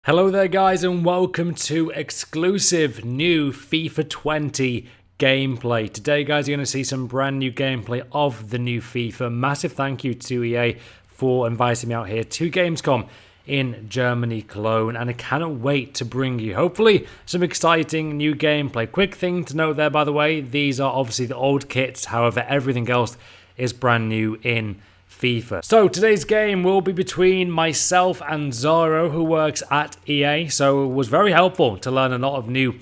Hello there guys and welcome to exclusive new FIFA 20 gameplay. Today guys you're going to see some brand new gameplay of the new FIFA. Massive thank you to EA for inviting me out here to Gamescom in Germany, Cologne, and I cannot wait to bring you hopefully some exciting new gameplay. Quick thing to note there by the way, these are obviously the old kits, however everything else is brand new in FIFA. So today's game will be between myself and Zaro, who works at EA, so it was very helpful to learn a lot of new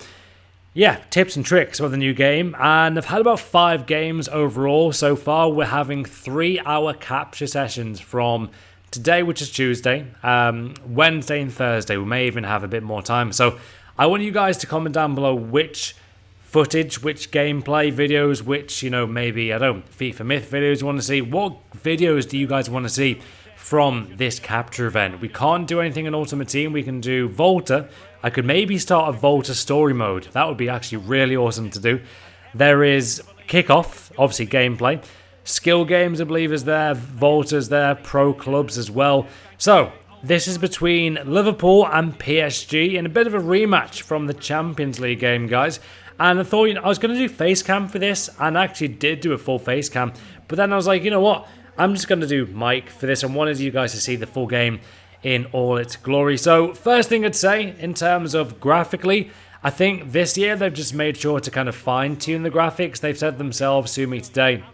tips and tricks of the new game. And I've had about 5 games overall so far. We're having 3-hour capture sessions from today, which is Tuesday, Wednesday and Thursday. We may even have a bit more time, so I want you guys to comment down below which footage, which gameplay videos, which, maybe, I don't know, FIFA Myth videos you want to see. What videos do you guys want to see from this capture event? We can't do anything in Ultimate Team. We can do Volta. I could maybe start a Volta story mode. That would be actually really awesome to do. There is Kickoff, obviously gameplay. Skill games, I believe, is there. Volta's there. Pro clubs as well. So this is between Liverpool and PSG in a bit of a rematch from the Champions League game, guys. And I thought, I was going to do face cam for this, and I actually did do a full face cam. But then I was like, you know what? I'm just going to do mic for this and wanted you guys to see the full game in all its glory. So first thing I'd say, in terms of graphically, I think this year they've just made sure to kind of fine-tune the graphics. They've said themselves to me today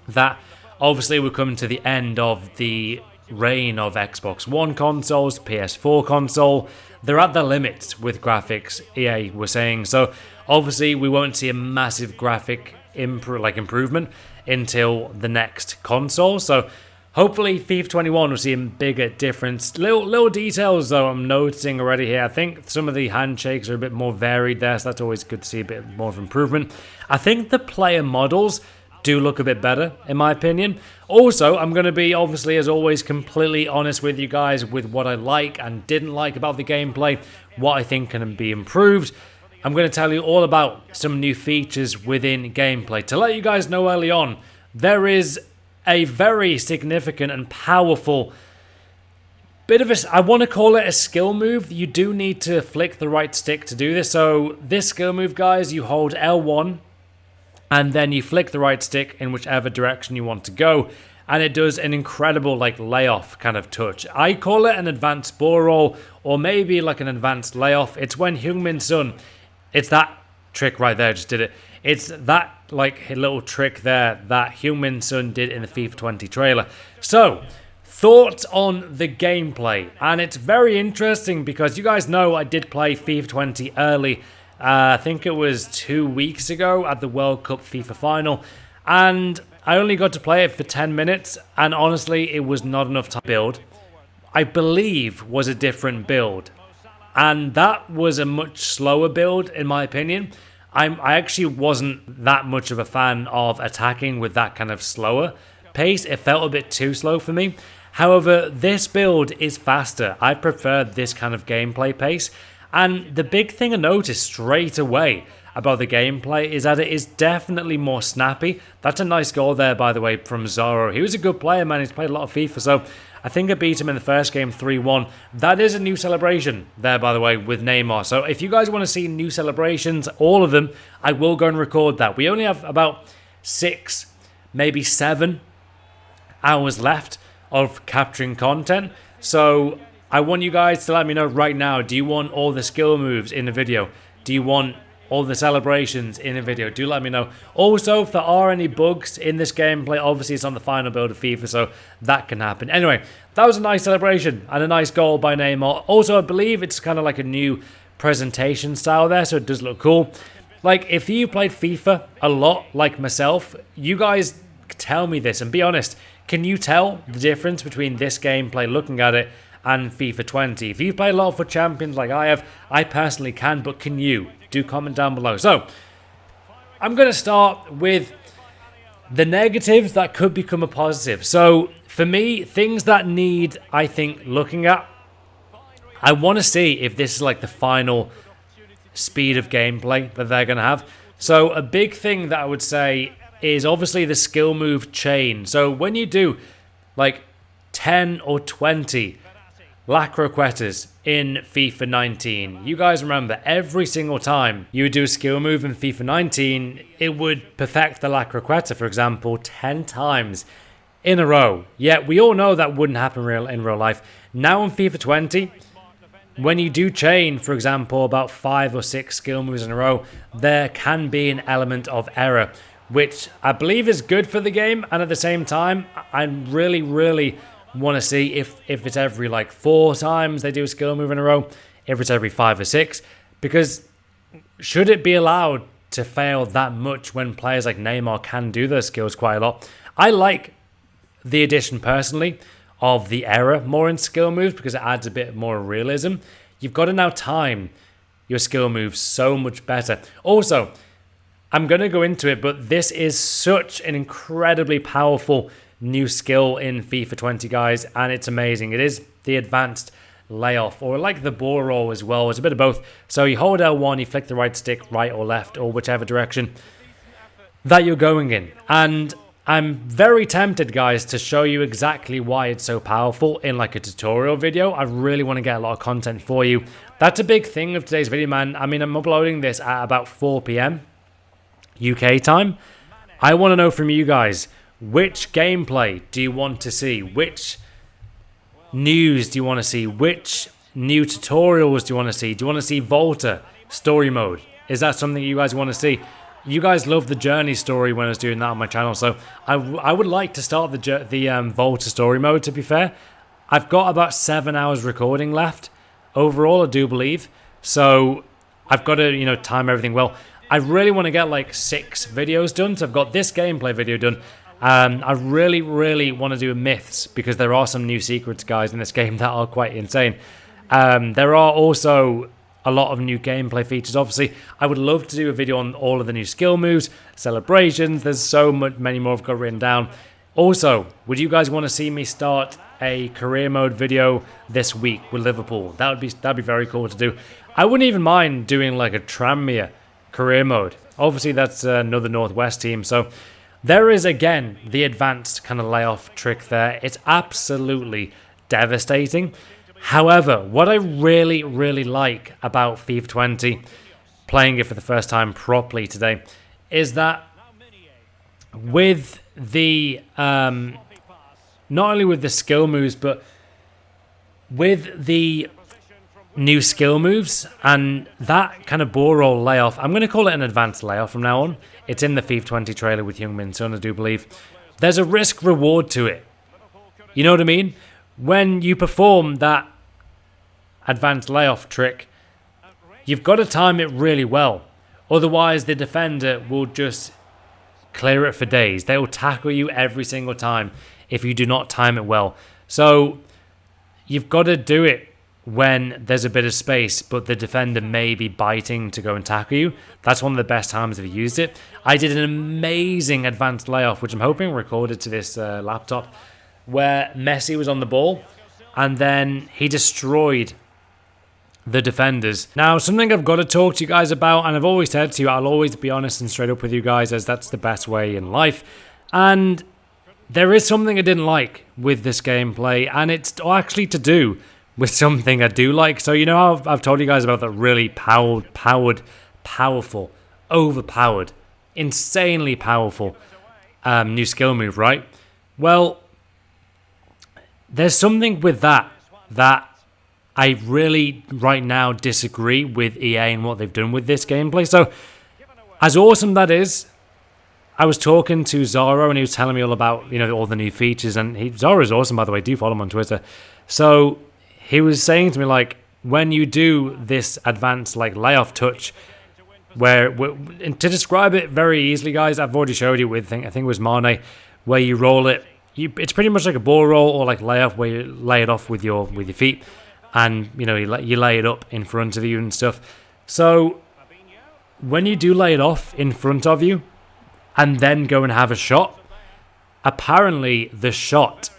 that obviously we're coming to the end of the reign of Xbox One consoles, PS4 console. They're at the limit with graphics, EA were saying. So obviously we won't see a massive graphic improvement until the next console. So hopefully FIFA 21 will see a bigger difference. Little details though I'm noticing already here. I think some of the handshakes are a bit more varied there, so that's always good to see a bit more of improvement. I think the player models do look a bit better, in my opinion. Also, I'm going to be, obviously, as always, completely honest with you guys with what I like and didn't like about the gameplay, what I think can be improved. I'm going to tell you all about some new features within gameplay. To let you guys know early on, there is a very significant and powerful bit of I want to call it a skill move. You do need to flick the right stick to do this. So this skill move, guys, you hold L1, and then you flick the right stick in whichever direction you want to go, and it does an incredible layoff kind of touch. I call it an advanced ball roll, or maybe like an advanced layoff. It's when Heung-min Son, it's that trick right there, just did it. It's that little trick there that Heung-min Son did in the FIFA 20 trailer. So thoughts on the gameplay, and it's very interesting because you guys know I did play FIFA 20 early. I think it was 2 weeks ago at the World Cup FIFA final, and I only got to play it for 10 minutes, and honestly it was not enough time to build. I believe was a different build, and that was a much slower build in my opinion. I actually wasn't that much of a fan of attacking with that kind of slower pace. It felt a bit too slow for me. However, this build is faster. I prefer this kind of gameplay pace. And the big thing I noticed straight away about the gameplay is that it is definitely more snappy. That's a nice goal there, by the way, from Zaro. He was a good player, man. He's played a lot of FIFA, so I think I beat him in the first game 3-1. That is a new celebration there, by the way, with Neymar. So if you guys want to see new celebrations, all of them, I will go and record that. We only have about 6, maybe 7 hours left of capturing content. So I want you guys to let me know right now, do you want all the skill moves in the video? Do you want all the celebrations in the video? Do let me know. Also, if there are any bugs in this gameplay, obviously it's on the final build of FIFA, so that can happen. Anyway, that was a nice celebration and a nice goal by Neymar. Also, I believe it's kind of like a new presentation style there, so it does look cool. If you played FIFA a lot, like myself, you guys tell me this and be honest. Can you tell the difference between this gameplay, looking at it, and FIFA 20. If you've played a lot of FUT Champions like I have, I personally can, but can you? Do comment down below. So, I'm going to start with the negatives that could become a positive. So, for me, things that need, I think, looking at, I want to see if this is the final speed of gameplay that they're going to have. So, a big thing that I would say is obviously the skill move chain. So, when you do 10 or 20 Lacroquetas in FIFA 19. You guys remember, every single time you would do a skill move in FIFA 19, it would perfect the Lacroqueta, for example, 10 times in a row. Yet we all know that wouldn't happen in real life. Now in FIFA 20, when you do chain, for example, about 5 or 6 skill moves in a row, there can be an element of error, which I believe is good for the game. And at the same time, I really want to see if it's every like 4 times they do a skill move in a row, if it's every 5 or 6, because should it be allowed to fail that much when players like Neymar can do their skills quite a lot? I like the addition personally of the error more in skill moves because it adds a bit more realism. You've got to now time your skill moves so much better. Also, I'm going to go into it, but this is such an incredibly powerful new skill in FIFA 20, guys, and it's amazing. It is the advanced layoff, or like the ball roll as well. It's a bit of both. So you hold L1, you flick the right stick, right or left, or whichever direction that you're going in. And I'm very tempted, guys, to show you exactly why it's so powerful in like a tutorial video. I really want to get a lot of content for you. That's a big thing of today's video, man. I mean, I'm uploading this at about 4 p.m. UK time. I want to know from you guys, which gameplay do you want to see? Which news do you want to see? Which new tutorials do you want to see? Do you want to see Volta story mode? Is that something you guys want to see? You guys love the journey story when I was doing that on my channel, so I would like to start the Volta story mode, to be fair. I've got about 7 hours recording left overall, I do believe, so I've got to, you know, time everything well. I really want to get like 6 videos done, so I've got this gameplay video done. I really want to do myths because there are some new secrets, guys, in this game that are quite insane. There are also a lot of new gameplay features. Obviously, I would love to do a video on all of the new skill moves, celebrations. There's so many more I've got written down. Also, would you guys want to see me start a career mode video this week with Liverpool? That'd be very cool to do. I wouldn't even mind doing like a Tranmere career mode. Obviously, that's another Northwest team, so there is again the advanced kind of layoff trick there. It's absolutely devastating. However, what I really like about FIFA 20, playing it for the first time properly today, is that with the not only with the skill moves, but with the new skill moves and that kind of ball roll layoff, I'm going to call it an advanced layoff from now on. It's in the FIFA 20 trailer with Young Min Son, I do believe. There's a risk reward to it. You know what I mean? When you perform that advanced layoff trick, you've got to time it really well. Otherwise, the defender will just clear it for days. They will tackle you every single time if you do not time it well. So you've got to do it when there's a bit of space, but the defender may be biting to go and tackle you. That's one of the best times I've used it. I did an amazing advanced layoff, which I'm hoping recorded to this laptop, where Messi was on the ball, and then he destroyed the defenders. Now, something I've got to talk to you guys about, and I've always said to you, I'll always be honest and straight up with you guys, as that's the best way in life. And there is something I didn't like with this gameplay, and it's actually to do with something I do like. So you know how I've told you guys about that really powerful, overpowered, insanely powerful new skill move, right? Well, there's something with that I really right now disagree with EA and what they've done with this gameplay. So as awesome that is, I was talking to Zoro and he was telling me all about, you know, all the new features, and Zoro's awesome, by the way. Do follow him on Twitter. So he was saying to me, like, when you do this advanced like layoff touch, and to describe it very easily, guys, I've already showed you with, I think it was Mane, where you roll it. It's pretty much like a ball roll or like layoff, where you lay it off with your feet, and you know you lay it up in front of you and stuff. So when you do lay it off in front of you and then go and have a shot, apparently the shot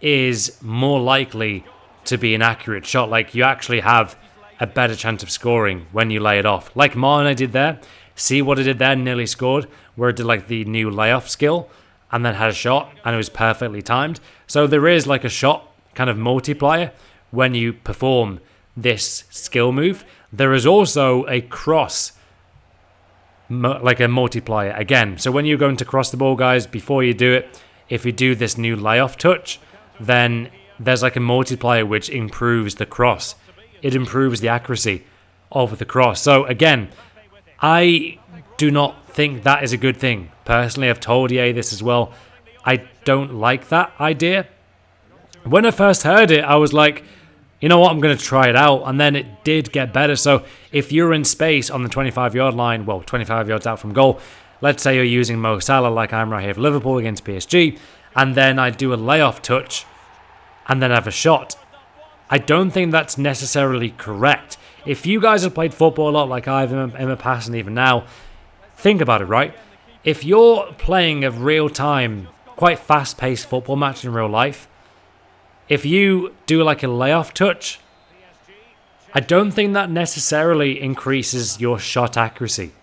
is more likely to be an accurate shot. Like, you actually have a better chance of scoring when you lay it off. Like Mane did there. See what it did there? Nearly scored. Where it did like the new layoff skill and then had a shot and it was perfectly timed. So there is like a shot kind of multiplier when you perform this skill move. There is also a cross, like a multiplier again. So when you're going to cross the ball, guys, before you do it, if you do this new layoff touch, then there's like a multiplier which improves the cross. It improves the accuracy of the cross. So again, I do not think that is a good thing. Personally, I've told EA this as well. I don't like that idea. When I first heard it, I was like, you know what, I'm going to try it out. And then it did get better. So if you're in space on the 25-yard line, well, 25 yards out from goal, let's say you're using Mo Salah like I'm right here for Liverpool against PSG, and then I do a layoff touch and then have a shot. I don't think that's necessarily correct. If you guys have played football a lot like I've in the past and even now, think about it, right? If you're playing a real-time, quite fast-paced football match in real life, if you do like a layoff touch, I don't think that necessarily increases your shot accuracy.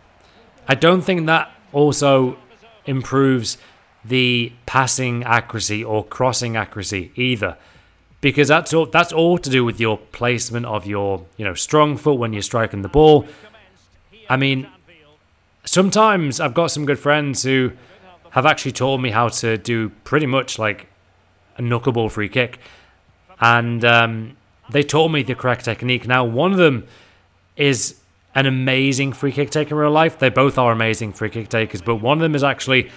I don't think that also improves the passing accuracy or crossing accuracy either, because that's all to do with your placement of your strong foot when you're striking the ball. I mean, sometimes I've got some good friends who have actually taught me how to do pretty much like a knuckleball free kick, and they taught me the correct technique. Now, one of them is an amazing free kick taker in real life. They both are amazing free kick takers, but one of them is actually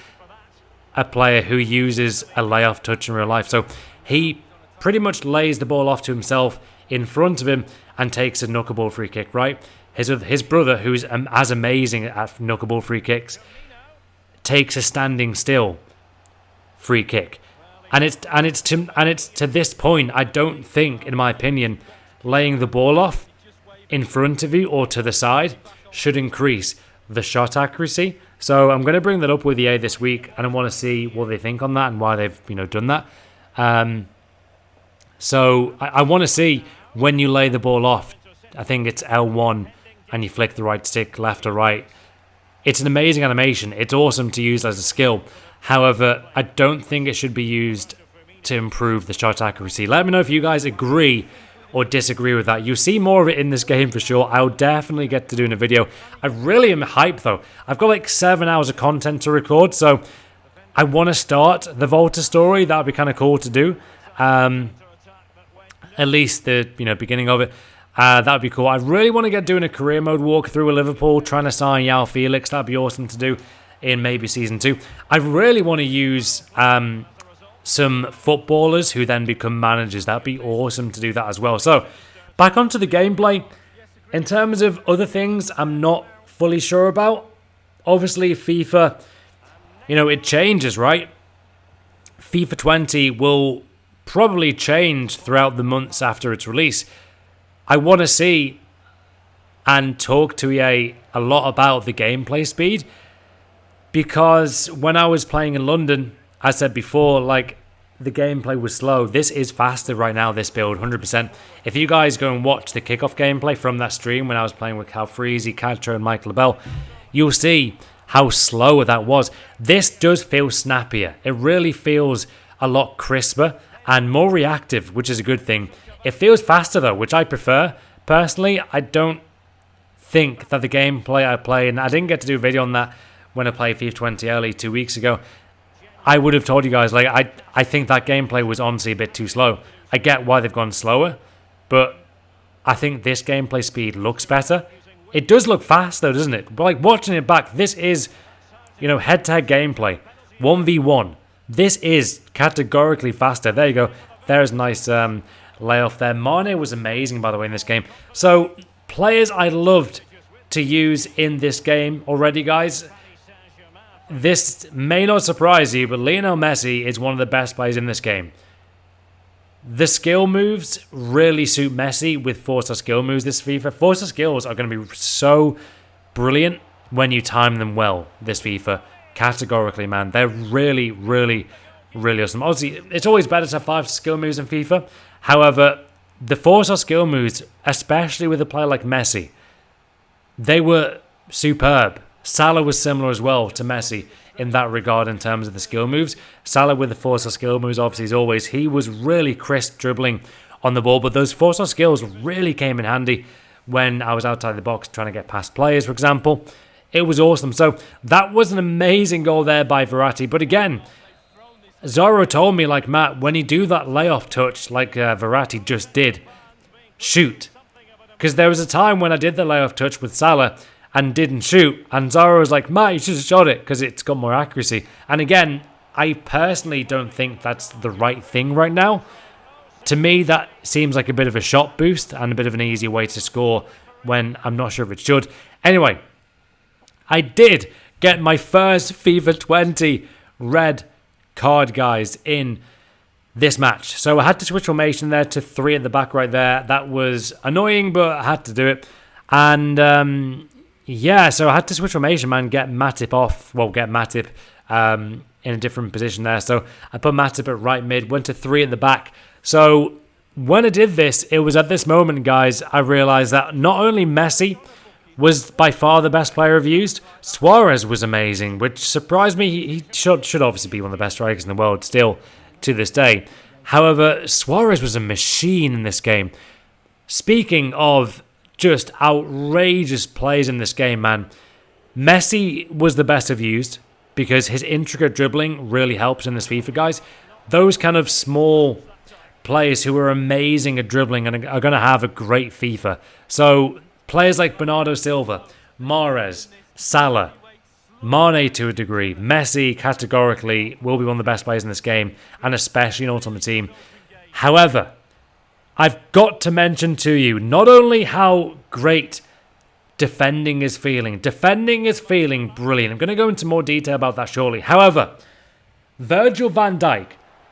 a player who uses a layoff touch in real life. So he pretty much lays the ball off to himself in front of him and takes a knuckleball free kick, right? His brother, who's as amazing at knuckleball free kicks, takes a standing still free kick. And it's to this point, I don't think, in my opinion, laying the ball off in front of you or to the side should increase the shot accuracy. So I'm going to bring that up with EA this week, and I want to see what they think on that and why they've done that. So I want to see when you lay the ball off. I think it's L1 and you flick the right stick left or right. It's an amazing animation. It's awesome to use as a skill. However, I don't think it should be used to improve the shot accuracy. Let me know if you guys agree or disagree with that. You'll see more of it in this game for sure. I'll definitely get to doing a video. I really am hyped though. I've got like 7 hours of content to record, so I want to start the Volta story. That would be kind of cool to do. At least the beginning of it. That would be cool. I really want to get doing a career mode walkthrough with Liverpool, trying to sign João Felix. That'd be awesome to do in maybe Season 2. I really want to use some footballers who then become managers. That'd be awesome to do that as well. So, back onto the gameplay. In terms of other things I'm not fully sure about. Obviously, FIFA, it changes, right? FIFA 20 will probably change throughout the months after its release. I want to see and talk to EA a lot about the gameplay speed, because when I was playing in London, I said before, like, the gameplay was slow. This is faster right now, this build, 100%. If you guys go and watch the kickoff gameplay from that stream when I was playing with Cal Freezy, Calcio and Michael Labelle, you'll see how slow that was. This does feel snappier. It really feels a lot crisper and more reactive, which is a good thing. It feels faster though, which I prefer. Personally, I don't think that the gameplay I play, and I didn't get to do a video on that when I played FIFA 20 early 2 weeks ago, I would have told you guys, like, I think that gameplay was honestly a bit too slow. I get why they've gone slower, but I think this gameplay speed looks better. It does look fast though, doesn't it? But like, watching it back, this is, head-to-head gameplay. 1v1. This is categorically faster. There you go. There's a nice layoff there. Mane was amazing, by the way, in this game. So, players I loved to use in this game already, guys. This may not surprise you, but Lionel Messi is one of the best players in this game. The skill moves really suit Messi with 4-star skill moves this FIFA. 4-star skills are going to be so brilliant when you time them well this FIFA. Categorically, man. They're really, really, really awesome. Obviously, it's always better to have 5 skill moves in FIFA. However, the 4-star skill moves, especially with a player like Messi, they were superb. Salah was similar as well to Messi in that regard in terms of the skill moves. Salah with the 4-star skill moves, obviously, as always, he was really crisp dribbling on the ball, but those 4-star skills really came in handy when I was outside the box trying to get past players, for example. It was awesome. So that was an amazing goal there by Verratti. But again, Zorro told me, like, Matt, when you do that layoff touch like Verratti just did, shoot. Because there was a time when I did the layoff touch with Salah and didn't shoot, and Zorro was like, Matt, you should have shot it because it's got more accuracy. And again, I personally don't think that's the right thing right now. To me, that seems like a bit of a shot boost and a bit of an easy way to score when I'm not sure if it should. Anyway, I did get my first FIFA 20 red card, guys, in this match. So I had to switch formation there to 3 at the back right there. That was annoying, but I had to do it. And yeah, so I had to switch formation, man, get Matip off. Well, get Matip in a different position there. So I put Matip at right mid, went to 3 at the back. So when I did this, it was at this moment, guys, I realized that not only Messi was by far the best player I've used, Suarez was amazing, which surprised me. He should obviously be one of the best strikers in the world still to this day. However, Suarez was a machine in this game. Speaking of just outrageous plays in this game, man, Messi was the best I've used because his intricate dribbling really helps in this FIFA, guys. Those kind of small players who are amazing at dribbling and are going to have a great FIFA. So players like Bernardo Silva, Mahrez, Salah, Mane to a degree, Messi categorically will be one of the best players in this game, and especially in Ultimate Team. However, I've got to mention to you not only how great defending is feeling. Defending is feeling brilliant. I'm going to go into more detail about that shortly. However, Virgil van Dijk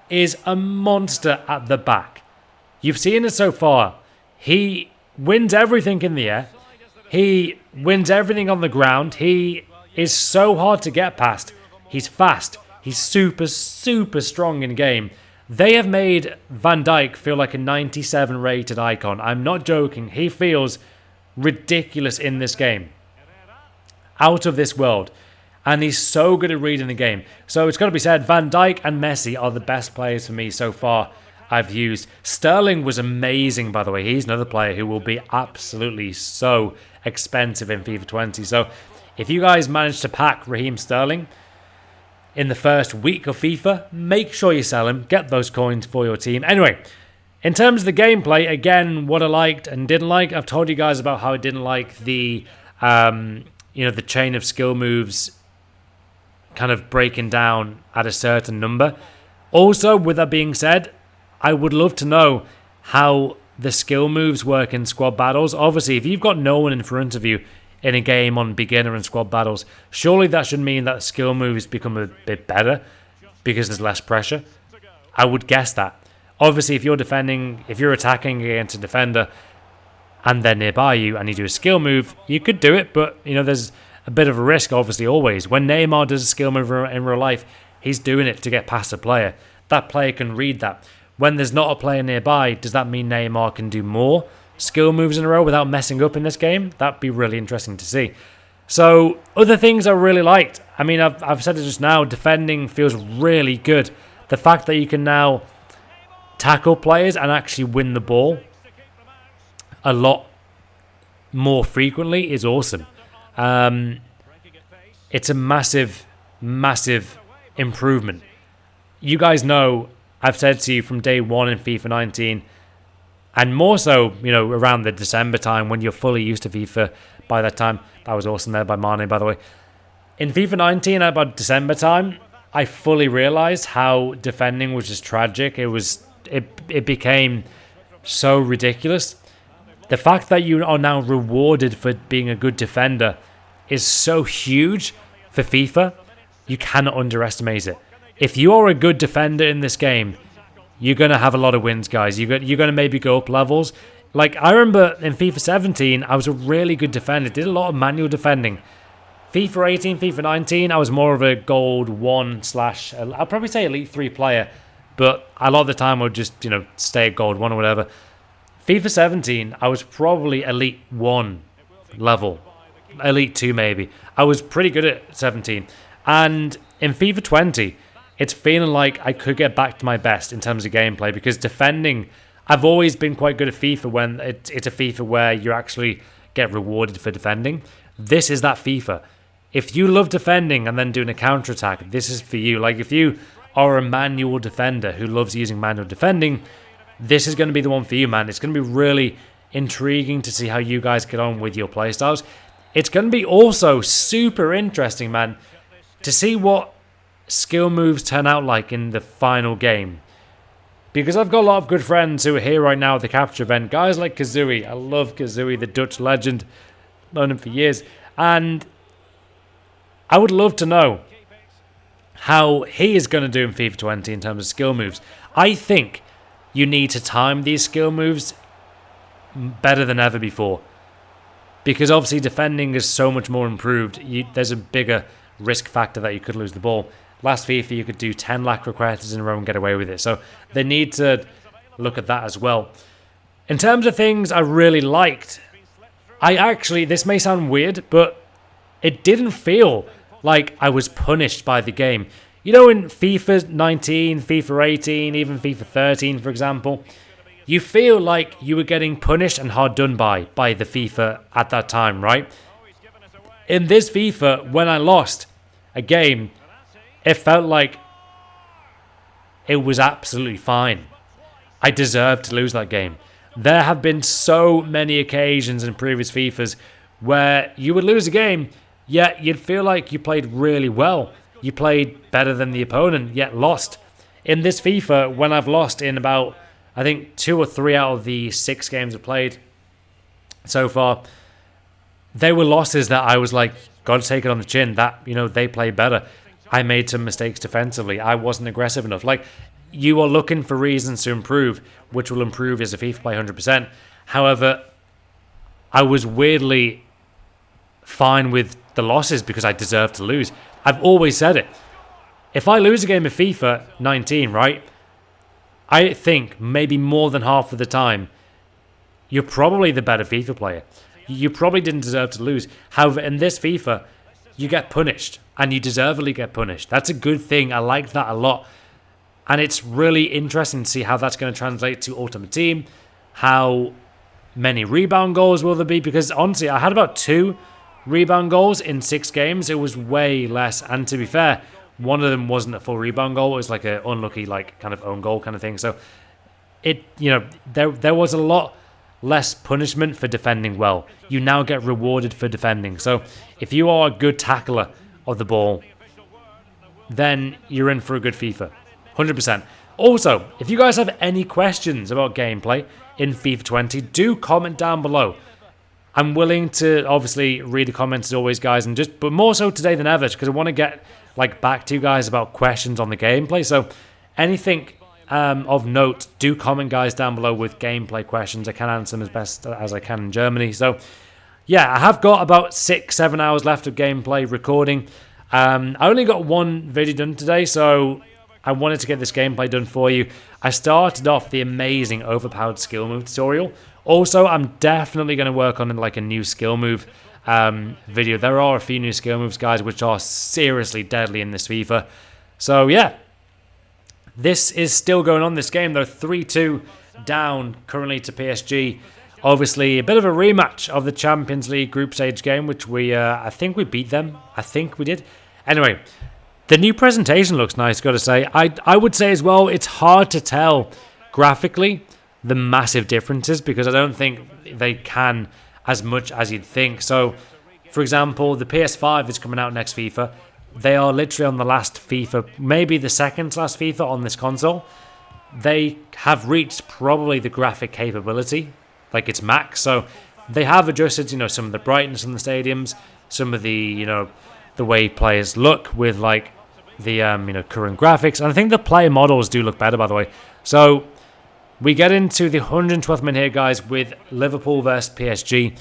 is a monster at the back. You've seen it so far. He wins everything in the air. He wins everything on the ground. He is so hard to get past. He's fast. He's super, super strong in game. They have made Van Dijk feel like a 97 rated icon. I'm not joking. He feels ridiculous in this game. Out of this world. And he's so good at reading the game. So it's got to be said, Van Dijk and Messi are the best players for me so far I've used. Sterling was amazing, by the way. He's another player who will be absolutely so expensive in FIFA 20. So if you guys manage to pack Raheem Sterling in the first week of FIFA, make sure you sell him. Get those coins for your team. Anyway, in terms of the gameplay, again, what I liked and didn't like, I've told you guys about how I didn't like the, the chain of skill moves kind of breaking down at a certain number. Also, with that being said, I would love to know how the skill moves work in squad battles. Obviously, if you've got no one in front of you in a game on beginner and squad battles, surely that should mean that skill moves become a bit better because there's less pressure. I would guess that. Obviously, if you're attacking against a defender and they're nearby you and you do a skill move, you could do it, but there's a bit of a risk, obviously, always. When Neymar does a skill move in real life, he's doing it to get past a player. That player can read that. When there's not a player nearby, does that mean Neymar can do more skill moves in a row without messing up in this game? That'd be really interesting to see. So, other things I really liked. I mean, I've said it just now, defending feels really good. The fact that you can now tackle players and actually win the ball a lot more frequently is awesome. It's a massive, massive improvement. You guys know, I've said to you from day one in FIFA 19, and more so, around the December time when you're fully used to FIFA by that time. That was awesome there by Mane, by the way. In FIFA 19, about December time, I fully realized how defending was just tragic. It became so ridiculous. The fact that you are now rewarded for being a good defender is so huge for FIFA. You cannot underestimate it. If you are a good defender in this game, you're going to have a lot of wins, guys. You're going to maybe go up levels. Like, I remember in FIFA 17, I was a really good defender. Did a lot of manual defending. FIFA 18, FIFA 19, I was more of a gold 1 / I'll probably say elite 3 player. But a lot of the time I would just, stay at gold 1 or whatever. FIFA 17, I was probably elite 1 level. Elite 2 maybe. I was pretty good at 17. And in FIFA 20, it's feeling like I could get back to my best in terms of gameplay because defending, I've always been quite good at FIFA when it's a FIFA where you actually get rewarded for defending. This is that FIFA. If you love defending and then doing a counter-attack, this is for you. Like, if you are a manual defender who loves using manual defending, this is going to be the one for you, man. It's going to be really intriguing to see how you guys get on with your playstyles. It's going to be also super interesting, man, to see what skill moves turn out like in the final game. Because I've got a lot of good friends who are here right now at the capture event. Guys like Kazooie. I love Kazooie, the Dutch legend. Known him for years. And I would love to know how he is going to do in FIFA 20 in terms of skill moves. I think you need to time these skill moves better than ever before. Because obviously defending is so much more improved. There's a bigger risk factor that you could lose the ball. Last FIFA you could do 10 lack requests in a row and get away with it. So they need to look at that as well. In terms of things I really liked, this may sound weird, but it didn't feel like I was punished by the game. You know, in FIFA 19, FIFA 18, even FIFA 13, for example, you feel like you were getting punished and hard done by the FIFA at that time, right? In this FIFA, when I lost a game, it felt like it was absolutely fine. I deserved to lose that game. There have been so many occasions in previous FIFAs where you would lose a game, yet you'd feel like you played really well. You played better than the opponent, yet lost. In this FIFA, when I've lost in about, I think, 2 or 3 out of the 6 games I've played so far, they were losses that I was like, got to take it on the chin. That, they played better. I made some mistakes defensively. I wasn't aggressive enough. Like, you are looking for reasons to improve, which will improve as a FIFA player 100%. However, I was weirdly fine with the losses because I deserved to lose. I've always said it. If I lose a game of FIFA 19, right, I think maybe more than half of the time, you're probably the better FIFA player. You probably didn't deserve to lose. However, in this FIFA, you get punished, and you deservedly get punished. That's a good thing. I like that a lot. And it's really interesting to see how that's going to translate to Ultimate Team. How many rebound goals will there be? Because honestly, I had about 2 rebound goals in 6 games. It was way less. And to be fair, one of them wasn't a full rebound goal. It was like an unlucky, kind of own goal kind of thing. So there was a lot less punishment for defending well. You now get rewarded for defending. So if you are a good tackler of the ball, then you're in for a good FIFA. 100%. Also, if you guys have any questions about gameplay in FIFA 20, do comment down below. I'm willing to obviously read the comments as always, guys, but more so today than ever, because I want to get back to you guys about questions on the gameplay. So anything of note, do comment, guys, down below with gameplay questions. I can answer them as best as I can in Germany. So yeah, I have got about 6-7 hours left of gameplay recording. I only got 1 video done today, so I wanted to get this gameplay done for you. I started off the amazing overpowered skill move tutorial. Also, I'm definitely going to work on a new skill move video. There are a few new skill moves, guys, which are seriously deadly in this FIFA. So yeah, this is still going on this game, though. 3-2 down currently to PSG. Obviously, a bit of a rematch of the Champions League group stage game, which I think we beat them. I think we did. Anyway, the new presentation looks nice, got to say. I would say as well, it's hard to tell graphically the massive differences because I don't think they can as much as you'd think. So, for example, the PS5 is coming out next FIFA. They are literally on the last FIFA, maybe the second to last FIFA on this console. They have reached probably the graphic capability, like its max. So they have adjusted, some of the brightness in the stadiums, some of the, the way players look with the current graphics. And I think the player models do look better, by the way. So we get into the 112th minute here, guys, with Liverpool versus PSG.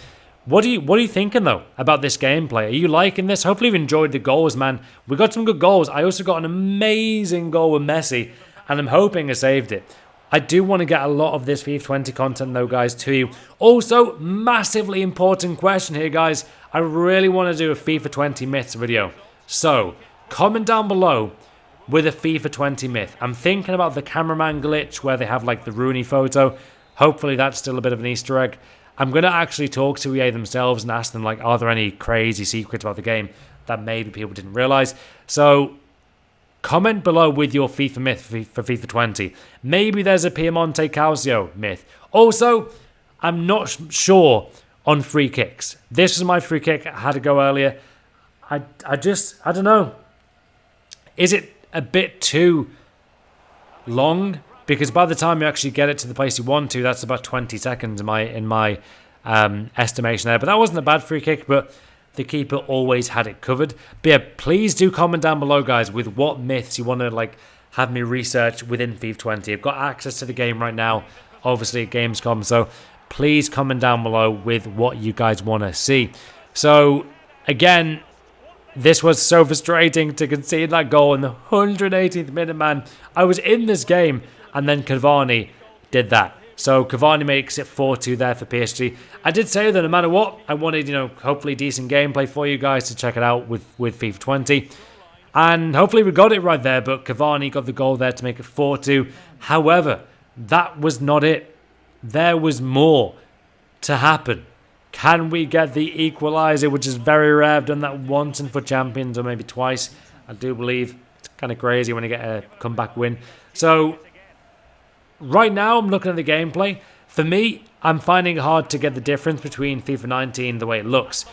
What are you thinking, though, about this gameplay? Are you liking this? Hopefully you've enjoyed the goals, man. We got some good goals. I also got an amazing goal with Messi, and I'm hoping I saved it. I do want to get a lot of this FIFA 20 content, though, guys, to you. Also, massively important question here, guys. I really want to do a FIFA 20 myths video. So, comment down below with a FIFA 20 myth. I'm thinking about the cameraman glitch where they have like the Rooney photo. Hopefully that's still a bit of an Easter egg. I'm going to actually talk to EA themselves and ask them, like, are there any crazy secrets about the game that maybe people didn't realize? So comment below with your FIFA myth for FIFA 20. Maybe there's a Piemonte Calcio myth. Also, I'm not sure on free kicks. This was my free kick. I had to go earlier. I don't know. Is it a bit too long? Because by the time you actually get it to the place you want to, that's about 20 seconds in my estimation there. But that wasn't a bad free kick, but the keeper always had it covered. But yeah, please do comment down below, guys, with what myths you want to like have me research within FIFA 20. I've got access to the game right now, obviously at Gamescom, so please comment down below with what you guys want to see. So again, this was so frustrating to concede that goal in the 118th minute, man. I was in this game, and then Cavani did that. So Cavani makes it 4-2 there for PSG. I did say that no matter what, I wanted, hopefully decent gameplay for you guys to check it out with FIFA 20. And hopefully we got it right there, but Cavani got the goal there to make it 4-2. However, that was not it. There was more to happen. Can we get the equaliser, which is very rare? I've done that once in for Champions, or maybe twice, I do believe. It's kind of crazy when you get a comeback win. So right now, I'm looking at the gameplay. For me, I'm finding it hard to get the difference between FIFA 19, the way it looks,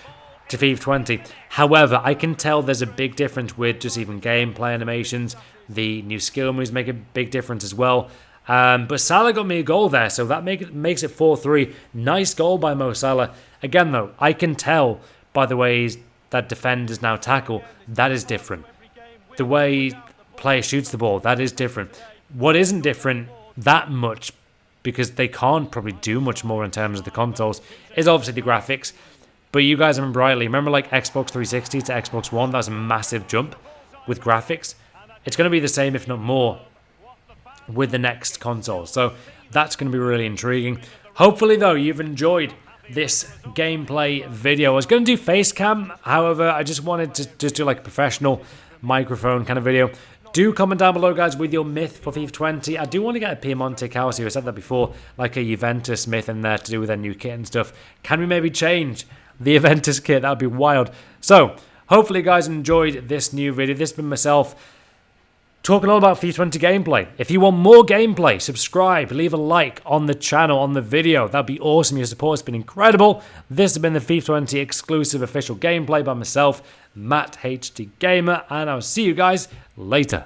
to FIFA 20. However, I can tell there's a big difference with just even gameplay animations. The new skill moves make a big difference as well. But Salah got me a goal there, so that makes it 4-3. Nice goal by Mo Salah. Again, though, I can tell by the ways that defenders now tackle, that is different. The way player shoots the ball, that is different. What isn't different that much, because they can't probably do much more in terms of the consoles, is obviously the graphics. But you guys remember rightly, remember like Xbox 360 to Xbox One, that was a massive jump with graphics. It's going to be the same, if not more, with the next console. So that's going to be really intriguing. Hopefully, though, you've enjoyed this gameplay video. I was going to do face cam, however, I just wanted to just do like a professional microphone kind of video. Do comment down below, guys, with your myth for FIFA 20. I do want to get a Piemonte Calcio. I said that before, like a Juventus myth in there to do with their new kit and stuff. Can we maybe change the Juventus kit? That would be wild. So, hopefully, you guys enjoyed this new video. This has been myself talking all about FIFA 20 gameplay. If you want more gameplay, subscribe, leave a like on the channel, on the video. That'd be awesome. Your support has been incredible. This has been the FIFA 20 exclusive official gameplay by myself, Matt HD Gamer, and I'll see you guys later.